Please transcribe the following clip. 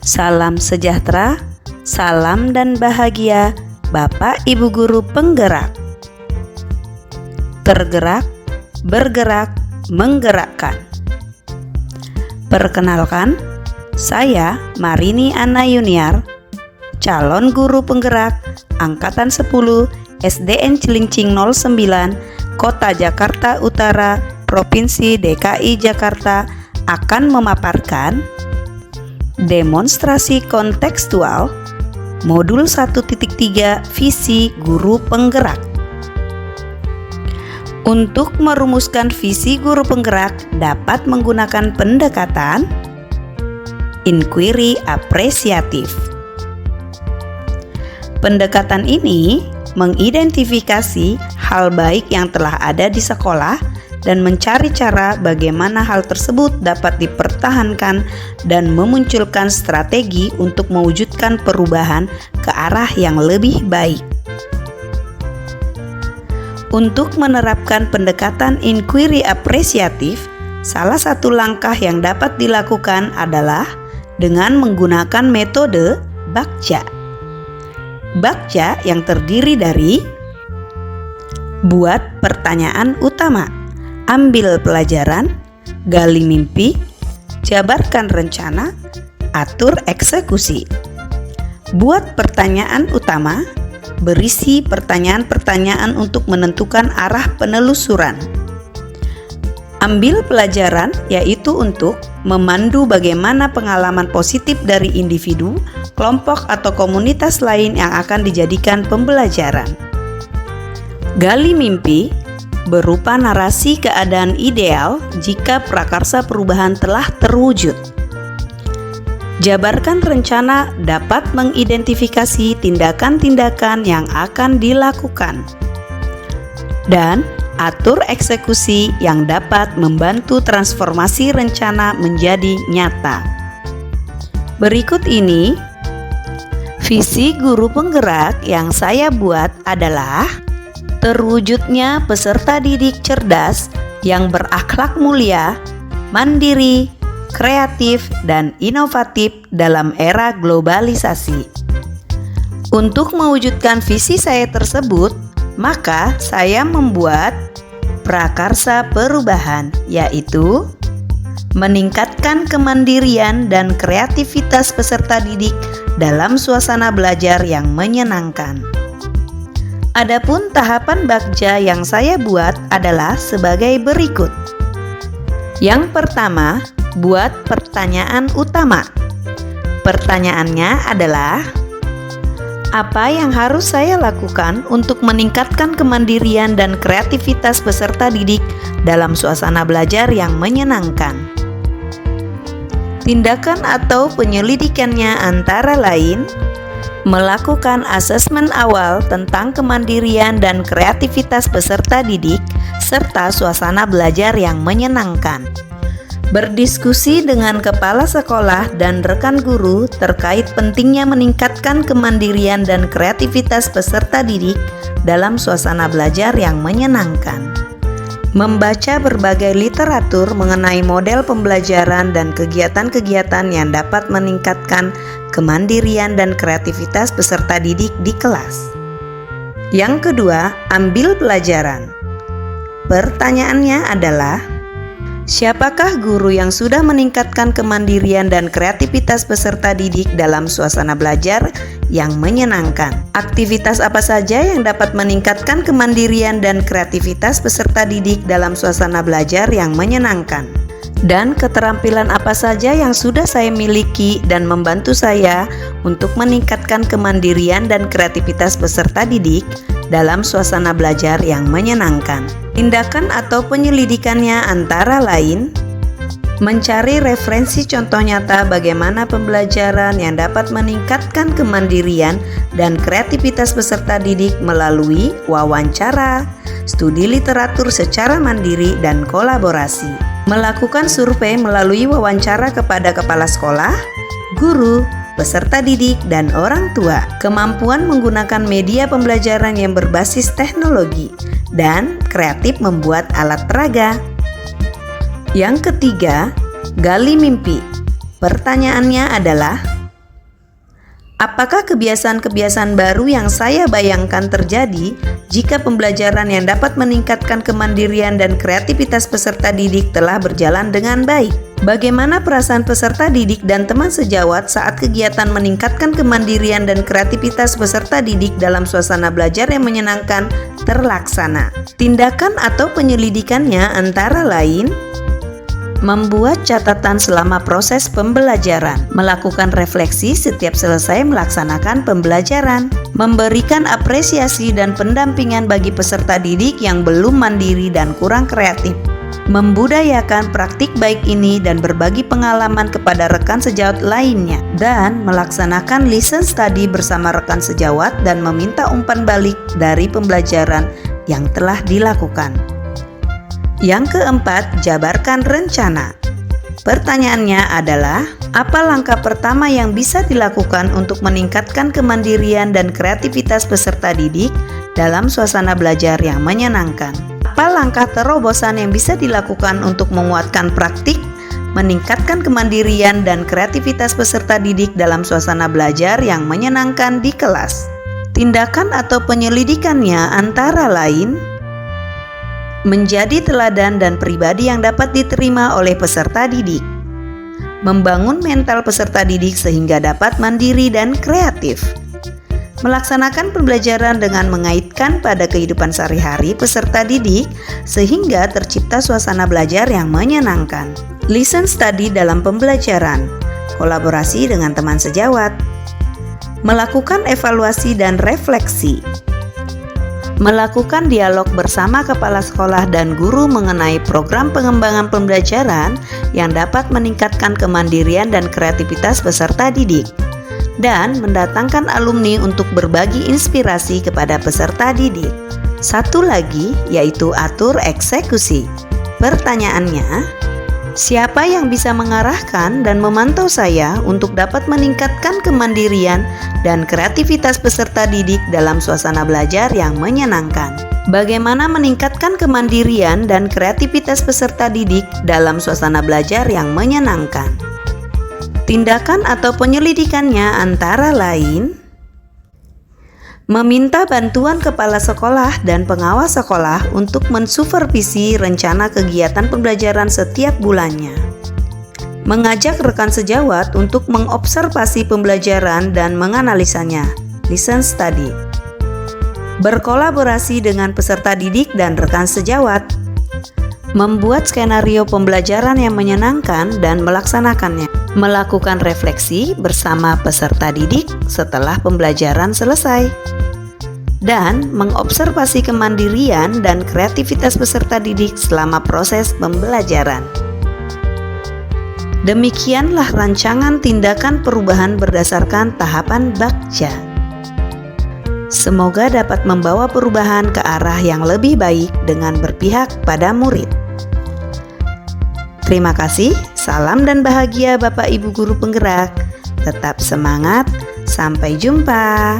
Salam sejahtera, salam dan bahagia Bapak Ibu Guru penggerak. Tergerak, bergerak, menggerakkan. Perkenalkan, saya Marini Anna Yuniar, calon guru penggerak Angkatan 10 SDN Cilincing 09, Kota Jakarta Utara, Provinsi DKI Jakarta akan memaparkan demonstrasi kontekstual Modul 1.3 Visi Guru Penggerak. Untuk merumuskan visi guru penggerak dapat menggunakan pendekatan inquiry apresiatif. Pendekatan ini mengidentifikasi hal baik yang telah ada di sekolah dan mencari cara bagaimana hal tersebut dapat dipertahankan dan memunculkan strategi untuk mewujudkan perubahan ke arah yang lebih baik. Untuk menerapkan pendekatan inquiry apresiatif, salah satu langkah yang dapat dilakukan adalah dengan menggunakan metode Bakca. Bakca yang terdiri dari buat pertanyaan utama, ambil pelajaran, gali mimpi, jabarkan rencana, atur eksekusi. Buat pertanyaan utama, berisi pertanyaan-pertanyaan untuk menentukan arah penelusuran. Ambil pelajaran yaitu untuk memandu bagaimana pengalaman positif dari individu, kelompok atau komunitas lain yang akan dijadikan pembelajaran. Gali mimpi berupa narasi keadaan ideal jika prakarsa perubahan telah terwujud. Jabarkan rencana dapat mengidentifikasi tindakan-tindakan yang akan dilakukan. Dan atur eksekusi yang dapat membantu transformasi rencana menjadi nyata. Berikut ini visi guru penggerak yang saya buat adalah terwujudnya peserta didik cerdas yang berakhlak mulia, mandiri, kreatif, dan inovatif dalam era globalisasi. Untuk mewujudkan visi saya tersebut, maka saya membuat prakarsa perubahan, yaitu meningkatkan kemandirian dan kreativitas peserta didik dalam suasana belajar yang menyenangkan. Adapun tahapan Bakca yang saya buat adalah sebagai berikut. Yang pertama, buat pertanyaan utama. Pertanyaannya adalah, apa yang harus saya lakukan untuk meningkatkan kemandirian dan kreativitas peserta didik dalam suasana belajar yang menyenangkan? Tindakan atau penyelidikannya antara lain melakukan asesmen awal tentang kemandirian dan kreativitas peserta didik serta suasana belajar yang menyenangkan. Berdiskusi dengan kepala sekolah dan rekan guru terkait pentingnya meningkatkan kemandirian dan kreativitas peserta didik dalam suasana belajar yang menyenangkan. Membaca berbagai literatur mengenai model pembelajaran dan kegiatan-kegiatan yang dapat meningkatkan kemandirian dan kreativitas peserta didik di kelas. Yang kedua, ambil pelajaran. Pertanyaannya adalah, siapakah guru yang sudah meningkatkan kemandirian dan kreativitas peserta didik dalam suasana belajar yang menyenangkan? Aktivitas apa saja yang dapat meningkatkan kemandirian dan kreativitas peserta didik dalam suasana belajar yang menyenangkan? Dan keterampilan apa saja yang sudah saya miliki dan membantu saya untuk meningkatkan kemandirian dan kreativitas peserta didik dalam suasana belajar yang menyenangkan? Tindakan atau penyelidikannya antara lain mencari referensi contoh nyata bagaimana pembelajaran yang dapat meningkatkan kemandirian dan kreativitas peserta didik melalui wawancara, studi literatur secara mandiri, dan kolaborasi. Melakukan survei melalui wawancara kepada kepala sekolah, guru, peserta didik, dan orang tua. Kemampuan menggunakan media pembelajaran yang berbasis teknologi dan kreatif membuat alat peraga. Yang ketiga, gali mimpi. Pertanyaannya adalah, Apakah kebiasaan-kebiasaan baru yang saya bayangkan terjadi jika pembelajaran yang dapat meningkatkan kemandirian dan kreativitas peserta didik telah berjalan dengan baik? Bagaimana perasaan peserta didik dan teman sejawat saat kegiatan meningkatkan kemandirian dan kreativitas peserta didik dalam suasana belajar yang menyenangkan terlaksana? Tindakan atau penyelidikannya antara lain: membuat catatan selama proses pembelajaran, melakukan refleksi setiap selesai melaksanakan pembelajaran, memberikan apresiasi dan pendampingan bagi peserta didik yang belum mandiri dan kurang kreatif, membudayakan praktik baik ini dan berbagi pengalaman kepada rekan sejawat lainnya, dan melaksanakan listen study bersama rekan sejawat dan meminta umpan balik dari pembelajaran yang telah dilakukan. Yang keempat, jabarkan rencana. Pertanyaannya adalah, apa langkah pertama yang bisa dilakukan untuk meningkatkan kemandirian dan kreativitas peserta didik dalam suasana belajar yang menyenangkan? Apa langkah terobosan yang bisa dilakukan untuk menguatkan praktik, meningkatkan kemandirian dan kreativitas peserta didik dalam suasana belajar yang menyenangkan di kelas? Tindakan atau penyelidikannya antara lain: menjadi teladan dan pribadi yang dapat diterima oleh peserta didik, membangun mental peserta didik sehingga dapat mandiri dan kreatif, melaksanakan pembelajaran dengan mengaitkan pada kehidupan sehari-hari peserta didik sehingga tercipta suasana belajar yang menyenangkan, listen study dalam pembelajaran, kolaborasi dengan teman sejawat, melakukan evaluasi dan refleksi, melakukan dialog bersama kepala sekolah dan guru mengenai program pengembangan pembelajaran yang dapat meningkatkan kemandirian dan kreativitas peserta didik, dan mendatangkan alumni untuk berbagi inspirasi kepada peserta didik. Satu lagi, yaitu atur eksekusi. Pertanyaannya, siapa yang bisa mengarahkan dan memantau saya untuk dapat meningkatkan kemandirian dan kreativitas peserta didik dalam suasana belajar yang menyenangkan? Bagaimana meningkatkan kemandirian dan kreativitas peserta didik dalam suasana belajar yang menyenangkan? Tindakan atau penyelidikannya antara lain: meminta bantuan kepala sekolah dan pengawas sekolah untuk mensupervisi rencana kegiatan pembelajaran setiap bulannya, mengajak rekan sejawat untuk mengobservasi pembelajaran dan menganalisanya, listen study, berkolaborasi dengan peserta didik dan rekan sejawat, membuat skenario pembelajaran yang menyenangkan dan melaksanakannya, melakukan refleksi bersama peserta didik setelah pembelajaran selesai, dan mengobservasi kemandirian dan kreativitas peserta didik selama proses pembelajaran. Demikianlah rancangan tindakan perubahan berdasarkan tahapan Bagja. Semoga dapat membawa perubahan ke arah yang lebih baik dengan berpihak pada murid. Terima kasih, salam dan bahagia Bapak Ibu Guru Penggerak. Tetap semangat, sampai jumpa.